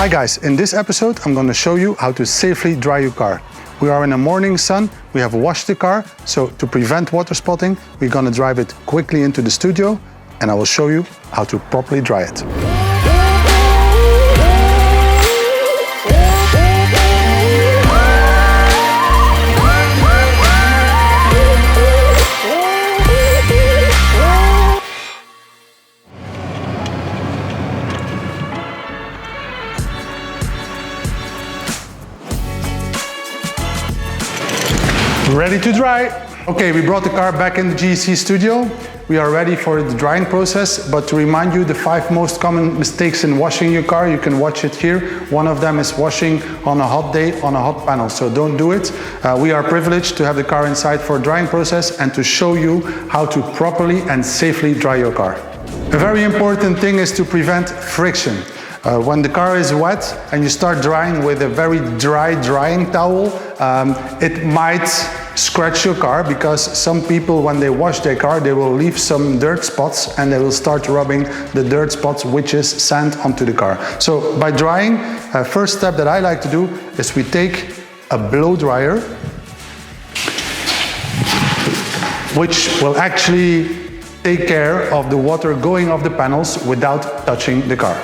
Hi guys, in this episode I'm going to show you how to safely dry your car. We are in the morning sun, we have washed the car, so to prevent water spotting, we're going to drive it quickly into the studio and I will show you how to properly dry it. Ready to dry. Okay, we brought the car back in the GEC studio. We are ready for the drying process, but to remind you the 5 most common mistakes in washing your car, you can watch it here. One of them is washing on a hot day on a hot panel, so don't do it. We are privileged to have the car inside for a drying process and to show you how to properly and safely dry your car. A very important thing is to prevent friction. When the car is wet and you start drying with a very dry drying towel, it might scratch your car because some people, when they wash their car, they will leave some dirt spots and they will start rubbing the dirt spots, which is sand, onto the car. So by drying, first step that I like to do is we take a blow dryer, which will actually take care of the water going off the panels without touching the car.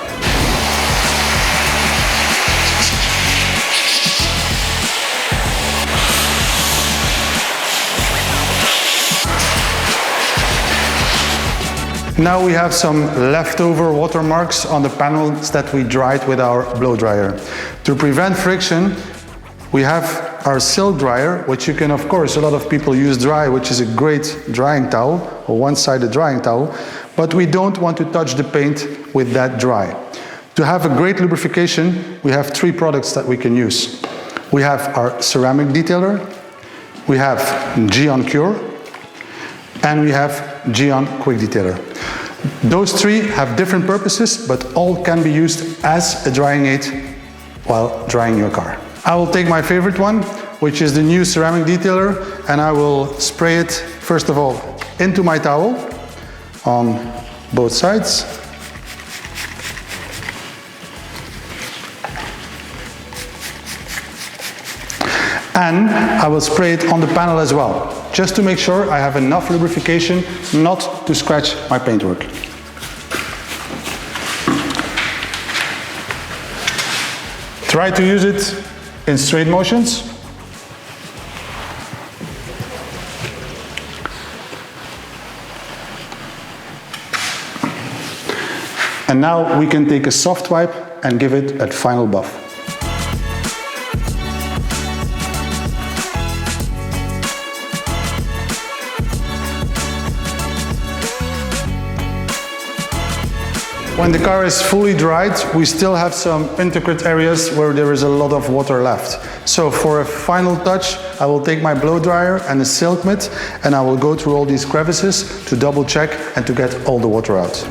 Now we have some leftover watermarks on the panels that we dried with our blow dryer. To prevent friction, we have our silk dryer, which you can, of course, a lot of people use dry, which is a great drying towel, or one-sided drying towel, but we don't want to touch the paint with that dry. To have a great lubrification, we have 3 products that we can use. We have our ceramic detailer, we have GYEON Cure, and we have GYEON Quick Detailer. Those 3 have different purposes, but all can be used as a drying aid while drying your car. I will take my favorite one, which is the new ceramic detailer, and I will spray it, first of all, into my towel on both sides. And I will spray it on the panel as well, just to make sure I have enough lubrification not to scratch my paintwork. Try to use it in straight motions. And now we can take a soft wipe and give it a final buff. When the car is fully dried, we still have some intricate areas where there is a lot of water left. So for a final touch, I will take my blow dryer and a silk mitt and I will go through all these crevices to double check and to get all the water out.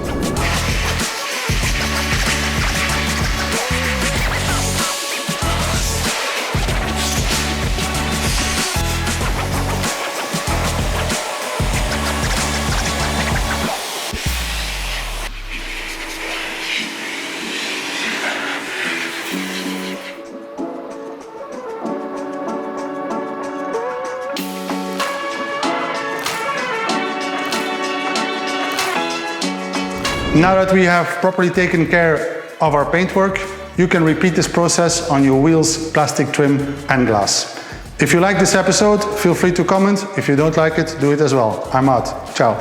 Now that we have properly taken care of our paintwork, you can repeat this process on your wheels, plastic trim and glass. If you like this episode, feel free to comment. If you don't like it, do it as well. I'm out. Ciao.